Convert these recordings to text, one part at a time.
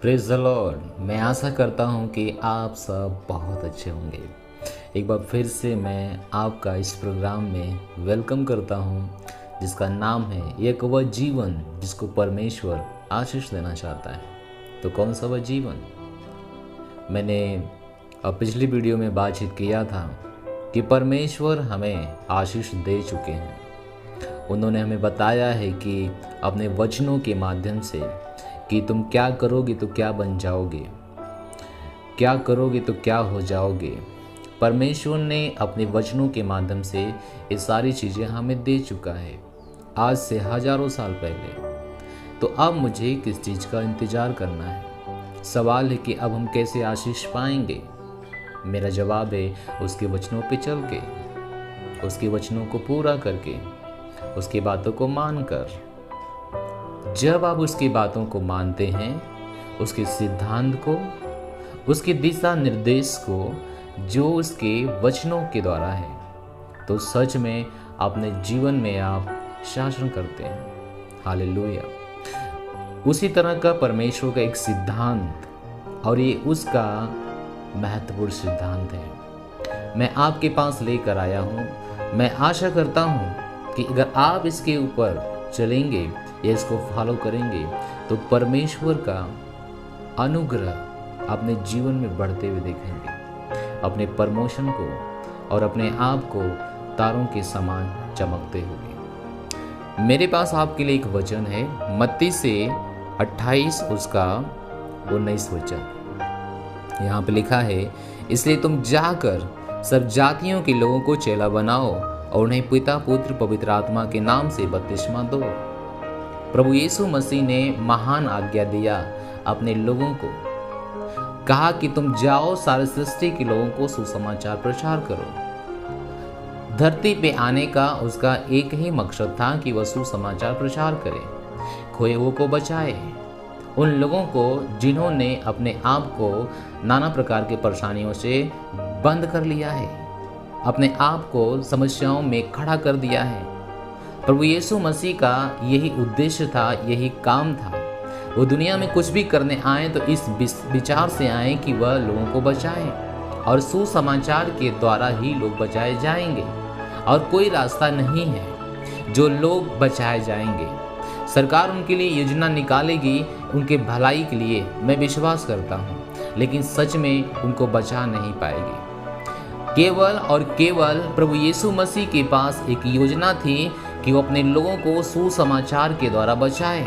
Praise the Lord. मैं आशा करता हूँ कि आप सब बहुत अच्छे होंगे। एक बार फिर से मैं आपका इस प्रोग्राम में वेलकम करता हूँ, जिसका नाम है एक वह जीवन जिसको परमेश्वर आशीष देना चाहता है। तो कौन सा वह जीवन? मैंने पिछली वीडियो में बातचीत किया था कि परमेश्वर हमें आशीष दे चुके हैं। उन्होंने हमें बताया है कि अपने वचनों के माध्यम से कि तुम क्या करोगे तो क्या बन जाओगे, क्या करोगे तो क्या हो जाओगे। परमेश्वर ने अपने वचनों के माध्यम से ये सारी चीज़ें हमें दे चुका है आज से हजारों साल पहले। तो अब मुझे किस चीज़ का इंतज़ार करना है? सवाल है कि अब हम कैसे आशीष पाएंगे। मेरा जवाब है उसके वचनों पे चल के, उसके वचनों को पूरा करके, उसकी बातों को मानकर। जब आप उसकी बातों को मानते हैं, उसके सिद्धांत को, उसके दिशा निर्देश को जो उसके वचनों के द्वारा है, तो सच में अपने जीवन में आप शासन करते हैं। हालेलुया। उसी तरह का परमेश्वर का एक सिद्धांत, और ये उसका महत्वपूर्ण सिद्धांत है, मैं आपके पास लेकर आया हूँ। मैं आशा करता हूँ कि अगर आप इसके ऊपर चलेंगे या इसको फॉलो करेंगे तो परमेश्वर का अनुग्रह अपने जीवन में बढ़ते हुए देखेंगे, अपने प्रमोशन को और अपने आप को तारों के समान चमकते हुए। मेरे पास आपके लिए एक वचन है, मत्ती से 28 उसका 19 वचन। यहाँ पे लिखा है, इसलिए तुम जाकर सब जातियों के लोगों को चेला बनाओ और उन्हें पिता पुत्र पवित्र आत्मा के नाम से बपतिस्मा दो। प्रभु यीशु मसीह ने महान आज्ञा दिया अपने लोगों को, कहा कि तुम जाओ सारे सृष्टि के लोगों को सुसमाचार प्रचार करो। धरती पे आने का उसका एक ही मकसद था कि वह सुसमाचार प्रचार करे, खोए हुओं को बचाए। उन लोगों को जिन्होंने अपने आप को नाना प्रकार की परेशानियों से बंद कर लिया है, अपने आप को समस्याओं में खड़ा कर दिया है। प्रभु यीशु मसीह का यही उद्देश्य था, यही काम था। वो दुनिया में कुछ भी करने आए तो इस विचार से आए कि वह लोगों को बचाए, और सुसमाचार के द्वारा ही लोग बचाए जाएंगे, और कोई रास्ता नहीं है जो लोग बचाए जाएंगे। सरकार उनके लिए योजना निकालेगी उनके भलाई के लिए, मैं विश्वास करता हूँ, लेकिन सच में उनको बचा नहीं पाएगी। केवल और केवल प्रभु यीशु मसीह के पास एक योजना थी कि वो अपने लोगों को सुसमाचार के द्वारा बचाए।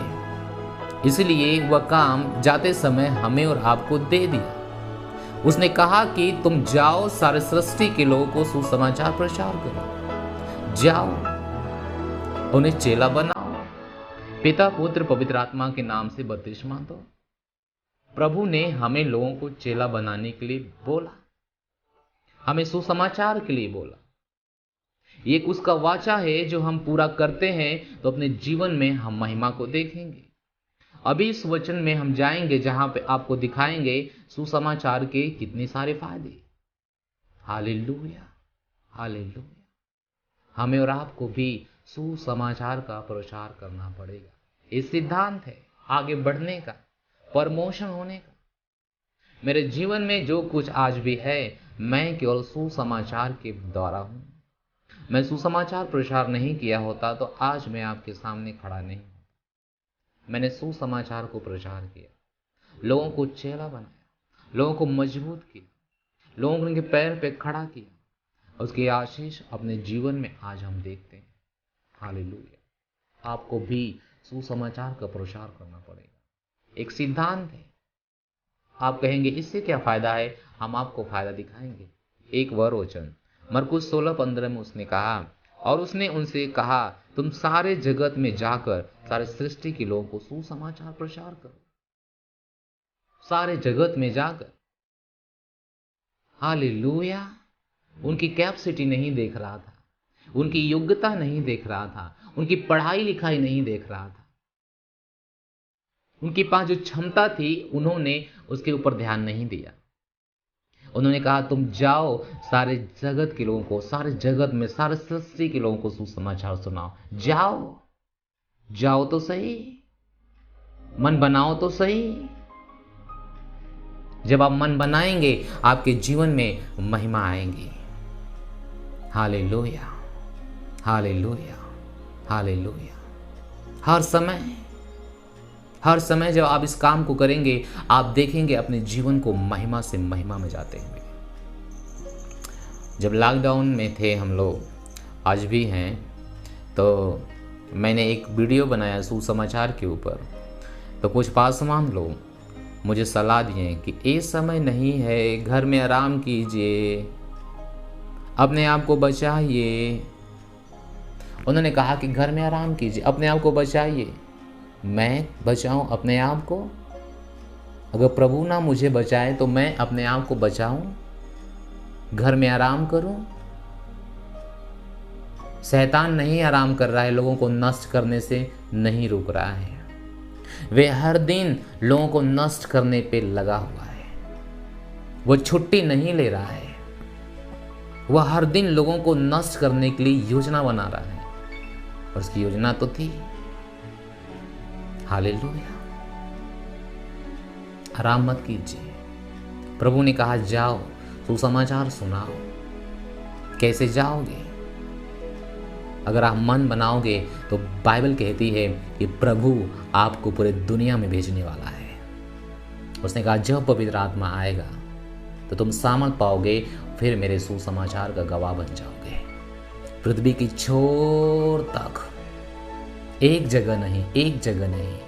इसलिए वह काम जाते समय हमें और आपको दे दिया। उसने कहा कि तुम जाओ सारे सृष्टि के लोगों को सुसमाचार प्रचार करो, जाओ उन्हें चेला बनाओ, पिता पुत्र पवित्र आत्मा के नाम से बपतिस्मा दो। प्रभु ने हमें लोगों को चेला बनाने के लिए बोला, हमें सुसमाचार के लिए बोला। एक उसका वाचा है जो हम पूरा करते हैं तो अपने जीवन में हम महिमा को देखेंगे। अभी इस वचन में हम जाएंगे जहां पे आपको दिखाएंगे सुसमाचार के कितने सारे फायदे। Hallelujah, hallelujah. हमें और आपको भी सुसमाचार का प्रचार करना पड़ेगा। ये सिद्धांत है आगे बढ़ने का, प्रमोशन होने का। मेरे जीवन में जो कुछ आज भी है, मैं केवल सुसमाचार के द्वारा हूं। मैं सुसमाचार प्रचार नहीं किया होता तो आज मैं आपके सामने खड़ा नहीं होता। मैंने सुसमाचार को प्रचार किया, लोगों को चेला बनाया, लोगों को मजबूत किया, लोगों को उनके पैर पे खड़ा किया। उसकी आशीष अपने जीवन में आज हम देखते हैं। हालेलुया। आपको भी सुसमाचार का प्रचार करना पड़ेगा। एक सिद्धांत है। आप कहेंगे इससे क्या फायदा है? हम आपको फायदा दिखाएंगे। एक वर वचन मरकुस 16:15 में उसने कहा, और उसने उनसे कहा, तुम सारे जगत में जाकर सारे सृष्टि के लोगों को सुसमाचार प्रचार करो। सारे जगत में जाकर। हालेलुया। उनकी कैपेसिटी नहीं देख रहा था, उनकी योग्यता नहीं देख रहा था, उनकी पढ़ाई लिखाई नहीं देख रहा था, उनके पास जो क्षमता थी उन्होंने उसके ऊपर ध्यान नहीं दिया। उन्होंने कहा, तुम जाओ सारे जगत के लोगों को, सारे जगत में सारे सृष्टि के लोगों को सुसमाचार सुनाओ। जाओ, जाओ तो सही, मन बनाओ तो सही। जब आप मन बनाएंगे आपके जीवन में महिमा आएंगी। Hallelujah, hallelujah, hallelujah. हर समय जब आप इस काम को करेंगे आप देखेंगे अपने जीवन को महिमा से महिमा में जाते हुए। जब लॉकडाउन में थे हम लोग, आज भी हैं, तो मैंने एक वीडियो बनाया सुसमाचार के ऊपर। तो कुछ पासवान लोग मुझे सलाह दिए कि ये समय नहीं है, घर में आराम कीजिए, अपने आप को बचाइए। उन्होंने कहा कि घर में आराम कीजिए, अपने आप को बचाइए। मैं बचाऊं अपने आप को? अगर प्रभु ना मुझे बचाए तो मैं अपने आप को बचाऊं, घर में आराम करूं? शैतान नहीं आराम कर रहा है, लोगों को नष्ट करने से नहीं रुक रहा है। वे हर दिन लोगों को नष्ट करने पे लगा हुआ है। वो छुट्टी नहीं ले रहा है, वह हर दिन लोगों को नष्ट करने के लिए योजना बना रहा है। और उसकी योजना तो थी। हालेलुया। आराम मत कीजिए। प्रभु ने कहा जाओ सुसमाचार सुनाओ। कैसे जाओगे? अगर आप मन बनाओगे तो बाइबल कहती है कि प्रभु आपको पूरे दुनिया में भेजने वाला है। उसने कहा जब पवित्र आत्मा आएगा तो तुम सामर्थ पाओगे, फिर मेरे सुसमाचार का गवाह बन जाओगे। पृथ्वी की छोर तक, एक जगह नहीं,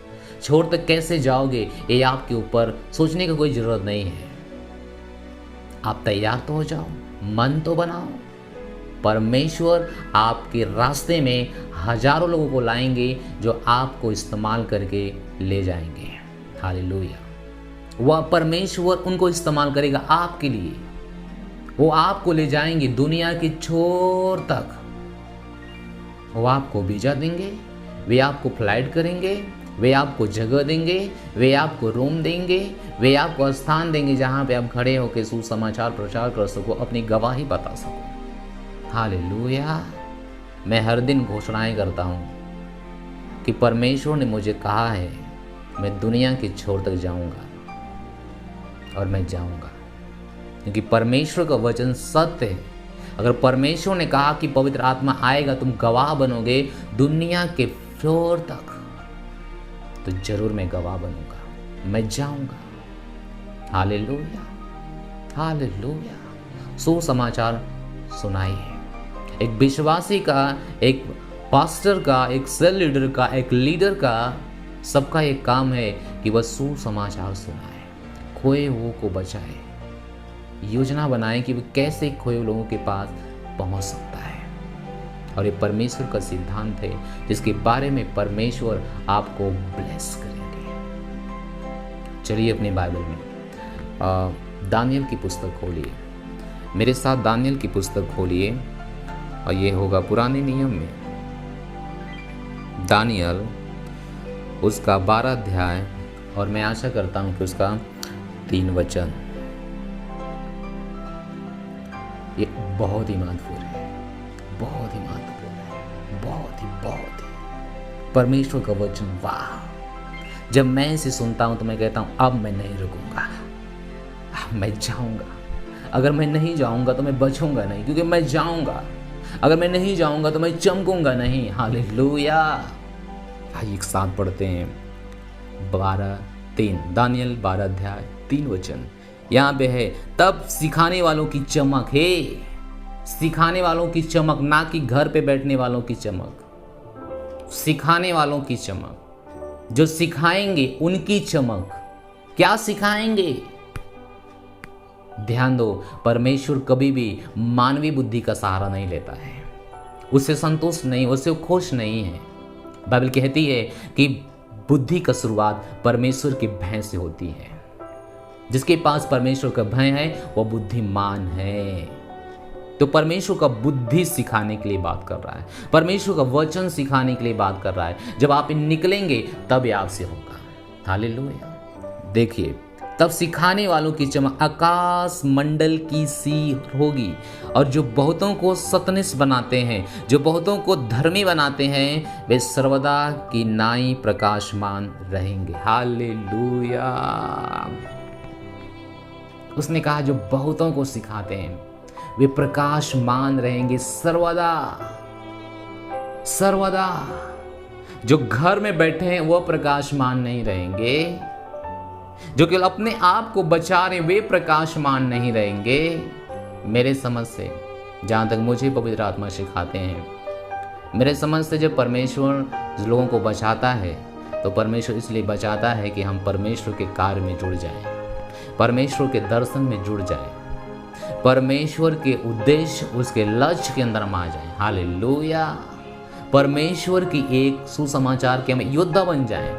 छोर तक कैसे जाओगे ये आपके ऊपर सोचने की कोई जरूरत नहीं है। आप तैयार तो हो जाओ, मन तो बनाओ। परमेश्वर आपके रास्ते में हजारों लोगों को लाएंगे जो आपको इस्तेमाल करके ले जाएंगे। हालेलुया। वह परमेश्वर उनको इस्तेमाल करेगा आपके लिए। वो आपको ले जाएंगे दुनिया की छोर तक। वो आपको वीजा देंगे, वे आपको फ्लाइट करेंगे, वे आपको जगह देंगे, वे आपको रूम देंगे, वे आपको स्थान देंगे जहाँ पे आप खड़े होकर सुसमाचार प्रचार कर सको, अपनी गवाही बता सको। हालेलुया। मैं हर दिन घोषणाएं करता हूँ कि परमेश्वर ने मुझे कहा है मैं दुनिया की छोर तक जाऊँगा, और मैं जाऊँगा क्योंकि परमेश्वर का वचन सत्य है। अगर परमेश्वर ने कहा कि पवित्र आत्मा आएगा, तुम गवाह बनोगे दुनिया के छोर तक, तो जरूर मैं गवाह बनूंगा, मैं जाऊंगा। Hallelujah, hallelujah. सुसमाचार सुनाइए। एक विश्वासी का, एक पास्टर का, एक सेल लीडर का, एक लीडर का, सबका एक काम है कि वह सुसमाचार सुनाए, खोए हुओं को बचाए, योजना बनाए कि वह कैसे खोए लोगों के पास पहुंच सकता है। और ये परमेश्वर का सिद्धांत है जिसके बारे में परमेश्वर आपको ब्लेस करेंगे। चलिए अपनी बाइबल में दानियल की पुस्तक खोलिए। मेरे साथ दानियल की पुस्तक खोलिए, और ये होगा पुराने नियम में दानियल उसका 12 अध्याय, और मैं आशा करता हूँ कि उसका 3 वचन। ये बहुत ही महत्वपूर्ण है, बहुत ही महत्वपूर्ण है, बहुत ही परमेश्वर का वचन। वाह! जब मैं इसे सुनता हूं तो मैं कहता हूं अब मैं नहीं रुकूंगा, मैं जाऊंगा। अगर मैं नहीं जाऊंगा तो मैं बचूंगा नहीं, क्योंकि मैं जाऊंगा। अगर मैं नहीं जाऊंगा तो मैं चमकूंगा नहीं। हालेलुया। आइए एक साथ पढ़ते हैं 12:3 दानियल 12 अध्याय 3 वचन। यहाँ पे है, तब सिखाने वालों की चमक है। सिखाने वालों की चमक, ना कि घर पे बैठने वालों की चमक। सिखाने वालों की चमक, जो सिखाएंगे उनकी चमक। क्या सिखाएंगे? ध्यान दो, परमेश्वर कभी भी मानवीय बुद्धि का सहारा नहीं लेता है। उससे संतुष्ट नहीं, उससे खुश नहीं है। बाइबल कहती है कि बुद्धि का शुरुआत परमेश्वर के भय से होती है। जिसके पास परमेश्वर का भय है वह बुद्धिमान है। तो परमेश्वर का बुद्धि सिखाने के लिए बात कर रहा है, परमेश्वर का वचन सिखाने के लिए बात कर रहा है। जब आप निकलेंगे तब ये आपसे होगा। हालेलुया। देखिए, तब सिखाने वालों की चमक आकाश मंडल की सी होगी, और जो बहुतों को सतनिष्ठ बनाते हैं, जो बहुतों को धर्मी बनाते हैं, वे सर्वदा की नाई प्रकाशमान रहेंगे। हालेलुया। उसने कहा जो बहुतों को सिखाते हैं वे प्रकाशमान रहेंगे सर्वदा सर्वदा। जो घर में बैठे हैं वो प्रकाशमान नहीं रहेंगे, जो केवल अपने आप को बचा रहे वे प्रकाशमान नहीं रहेंगे। मेरे समझ से, जहां तक मुझे पवित्र आत्मा सिखाते हैं, मेरे समझ से जब परमेश्वर लोगों को बचाता है तो परमेश्वर इसलिए बचाता है कि हम परमेश्वर के कार्य में जुड़ जाएं, परमेश्वर के दर्शन में जुड़ जाएं, परमेश्वर के उद्देश्य उसके लक्ष्य के अंदर हम आ जाएं। हालेलुया। परमेश्वर की एक सुसमाचार के हम योद्धा बन जाएं।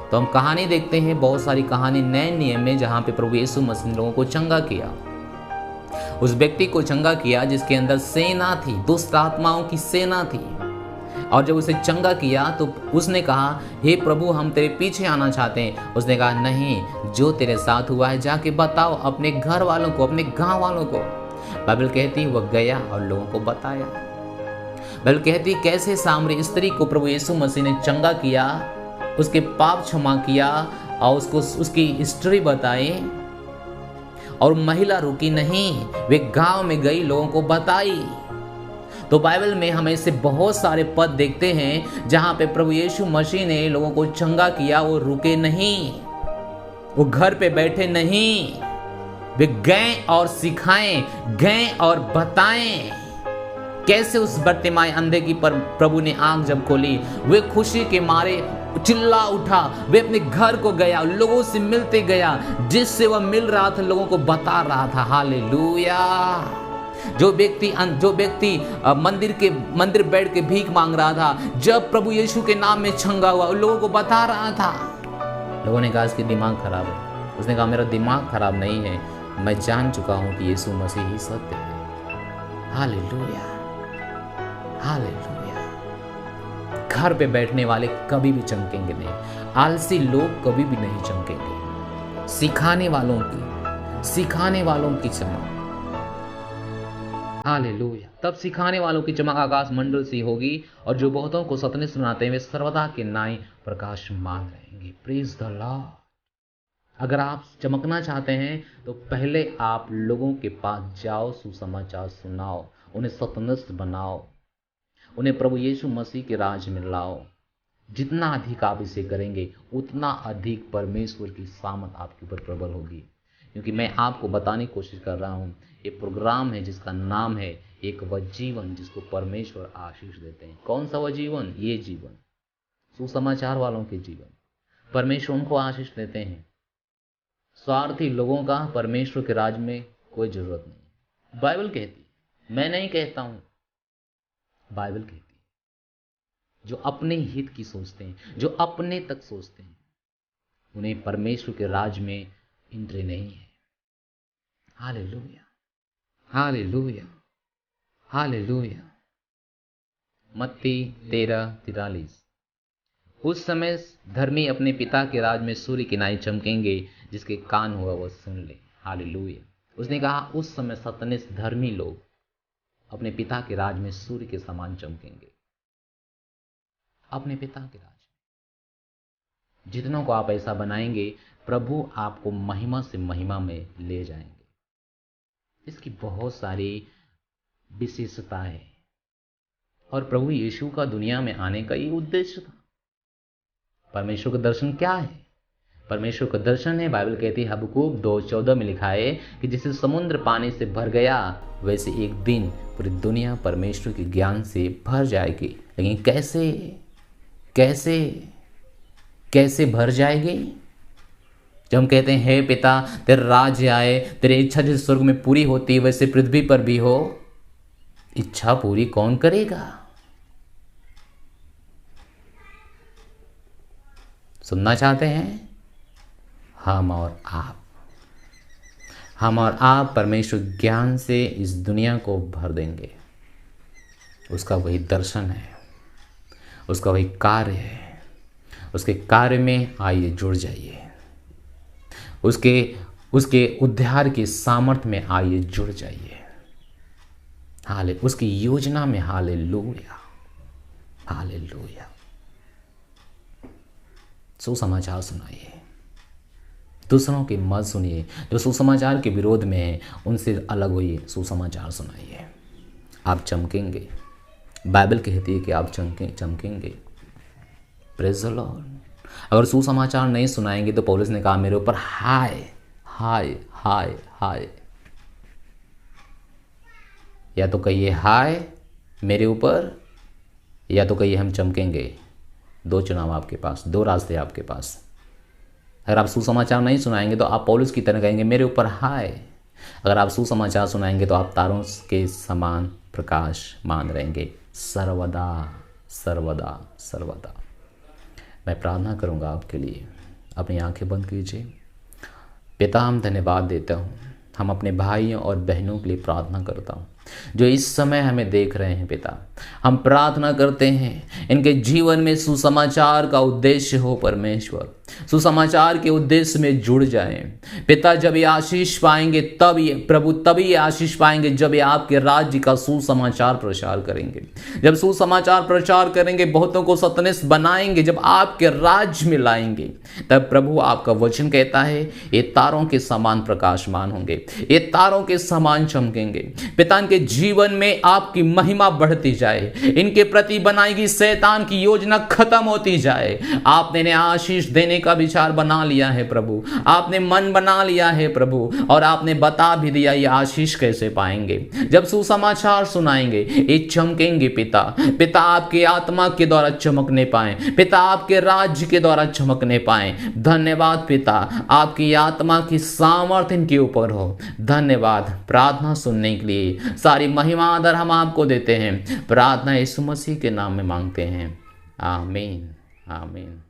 तो हम कहानी देखते हैं, बहुत सारी कहानी नए नियम में, जहाँ पे प्रभु यीशु मसीह ने लोगों को चंगा किया। उस व्यक्ति को चंगा किया जिसके अंदर सेना थी, दुष्ट आत्माओं की सेना थी। और जब उसे चंगा किया तो उसने कहा, हे प्रभु हम तेरे पीछे आना चाहते हैं। उसने कहा, नहीं, जो तेरे साथ हुआ है जाके बताओ अपने घर वालों को, अपने गांव वालों को। बाइबल कहती वह गया और लोगों को बताया। बाइबल कहती कैसे सामरी स्त्री को प्रभु यीशु मसीह ने चंगा किया, उसके पाप क्षमा किया और उसको उसकी हिस्ट्री बताई। और महिला रुकी नहीं, वे गांव में गई, लोगों को बताई। तो बाइबल में हम ऐसे बहुत सारे पद देखते हैं जहां पे प्रभु यीशु मसीह ने लोगों को चंगा किया। वो रुके नहीं, वो घर पे बैठे नहीं, वे गए और सिखाएं, गए और बताएं। कैसे उस बर्तिमाई अंधे की पर प्रभु ने आंख जब खोली, वे खुशी के मारे चिल्ला उठा। वे अपने घर को गया, लोगों से मिलते गया, जिससे वह मिल रहा था लोगों को बता रहा था। हालेलुया। जो व्यक्ति मंदिर बैठ के भीख मांग रहा था, जब प्रभु यीशु के नाम में छंगा हुआ, लोगों को बता रहा था। लोगों ने कहा इसकी दिमाग खराब है। उसने कहा मेरा दिमाग खराब नहीं है, मैं जान चुका हूं कि यीशु मसीह ही सत्य है। Hallelujah, hallelujah. घर पे बैठने वाले कभी भी चमकेंगे नहीं, आलसी लोग कभी भी नहीं चमकेंगे। सिखाने वालों की चमक, हालेलुया। तब सिखाने वालों की चमक आकाश मंडल सी होगी, और जो बहुतों को सत्य सुनाते हैं वे सर्वदा के नाई प्रकाशमान रहेंगे। Praise the Lord. अगर आप चमकना चाहते हैं तो पहले आप लोगों के पास जाओ, सुसमाचार सुनाओ, उन्हें सतनस्त बनाओ, उन्हें प्रभु यीशु मसीह के राज में लाओ। जितना अधिक आप इसे करेंगे उतना अधिक परमेश्वर की सामर्थ आपके ऊपर प्रबल होगी। क्योंकि मैं आपको बताने की कोशिश कर रहा हूँ, ये प्रोग्राम है जिसका नाम है एक वह जीवन जिसको परमेश्वर आशीष देते हैं। कौन सा वह जीवन? ये जीवन, सुसमाचार वालों के जीवन। परमेश्वर उनको आशीष देते हैं। स्वार्थी लोगों का परमेश्वर के राज में कोई जरूरत नहीं। बाइबल कहती, मैं नहीं कहता हूं, बाइबल कहती जो अपने हित की सोचते हैं, जो अपने तक सोचते हैं, उन्हें परमेश्वर के राज में एंट्री नहीं है। Hallelujah, hallelujah, hallelujah. मत्ती 13:43। उस समय धर्मी अपने पिता के राज में सूर्य की नाई चमकेंगे, जिसके कान हुआ वह सुन ले। हालेलुया। उसने कहा उस समय सतनिष्ठ धर्मी लोग अपने पिता के राज में सूर्य के समान चमकेंगे। अपने पिता के राज में जितनों को आप ऐसा बनाएंगे, प्रभु आपको महिमा से महिमा में ले जाएंगे। इसकी बहुत सारी विशेषता है, और प्रभु यीशु का दुनिया में आने का ये उद्देश्य था। परमेश्वर का दर्शन क्या है? परमेश्वर का दर्शन है, बाइबल कहती है हबक्कूक 2:14 में लिखा है कि जैसे समुद्र पानी से भर गया, वैसे एक दिन पूरी दुनिया परमेश्वर के ज्ञान से भर जाएगी। लेकिन कैसे कैसे कैसे भर जाएगी? जब हम कहते हैं हे पिता तेरा राज्य आए, तेरी इच्छा जैसे स्वर्ग में पूरी होती है वैसे पृथ्वी पर भी हो। इच्छा पूरी कौन करेगा? सुनना चाहते हैं? हम और आप परमेश्वर ज्ञान से इस दुनिया को भर देंगे। उसका वही दर्शन है, उसका वही कार्य है। उसके कार्य में आइए जुड़ जाइए, उसके उद्धार की सामर्थ्य में आइए जुड़ जाइए। हाले उसकी योजना में। Hallelujah, hallelujah. सुसमाचार सुनाइए, दूसरों की मत सुनिए, जो सुसमाचार के विरोध में है उनसे अलग होइए, सुसमाचार सुनाइए, आप चमकेंगे। बाइबल कहती है कि आप चमकेंगे। Praise the Lord. अगर सुसमाचार नहीं सुनाएंगे तो पौलुस ने कहा मेरे ऊपर हाय हाय हाय हाय, या तो कहिए हाय मेरे ऊपर, या तो कहिए हम चमकेंगे। दो चुनाव आपके पास, दो रास्ते आपके पास। अगर आप सुसमाचार नहीं सुनाएंगे तो आप पौलुस की तरह कहेंगे मेरे ऊपर हाय। अगर आप सुसमाचार सुनाएंगे तो आप तारों के समान प्रकाशमान रहेंगे सर्वदा सर्वदा सर्वदा। मैं प्रार्थना करूंगा आपके लिए, अपनी आंखें बंद कीजिए। पिता, हम धन्यवाद देता हूँ, हम अपने भाइयों और बहनों के लिए प्रार्थना करता हूँ जो इस समय हमें देख रहे हैं। पिता, हम प्रार्थना करते हैं इनके जीवन में सुसमाचार का उद्देश्य हो परमेश्वर, सुसमाचार के उद्देश्य में जुड़ जाएं। पिता, जब ये आशीष पाएंगे तब ये प्रभु तभी ये आशीष पाएंगे जब ये आपके राज्य का सुसमाचार प्रचार करेंगे। जब सुसमाचार प्रचार करेंगे, बहुतों को सतनिष्ठ बनाएंगे, जब आपके राज्य में लाएंगे, तब प्रभु आपका वचन कहता है ये तारों के समान प्रकाशमान होंगे, ये तारों के समान चमकेंगे। पिता, इनके जीवन में आपकी महिमा बढ़ती जाए, इनके प्रति बनाई गई शैतान की योजना खत्म होती जाए। आपने इन्हें आशीष देने का विचार बना लिया है प्रभु, आपने मन बना लिया है प्रभु, और आपने बता भी दिया ये आशीष कैसे पाएंगे। जब सुसमाचार सुनाएंगे ये चमकेंगे। पिता, पिता आपके आत्मा के द्वारा चमकने पाए, पिता आपके राज्य के द्वारा चमकने पाए। धन्यवाद पिता, आपकी आत्मा की सामर्थ्य इनके ऊपर हो। धन्यवाद। प्रार्थना सुनने के लिए सारी महिमा आदर हम आपको देते हैं। प्रार्थना यीशु मसीह के नाम में मांगते हैं, आमीन आमीन।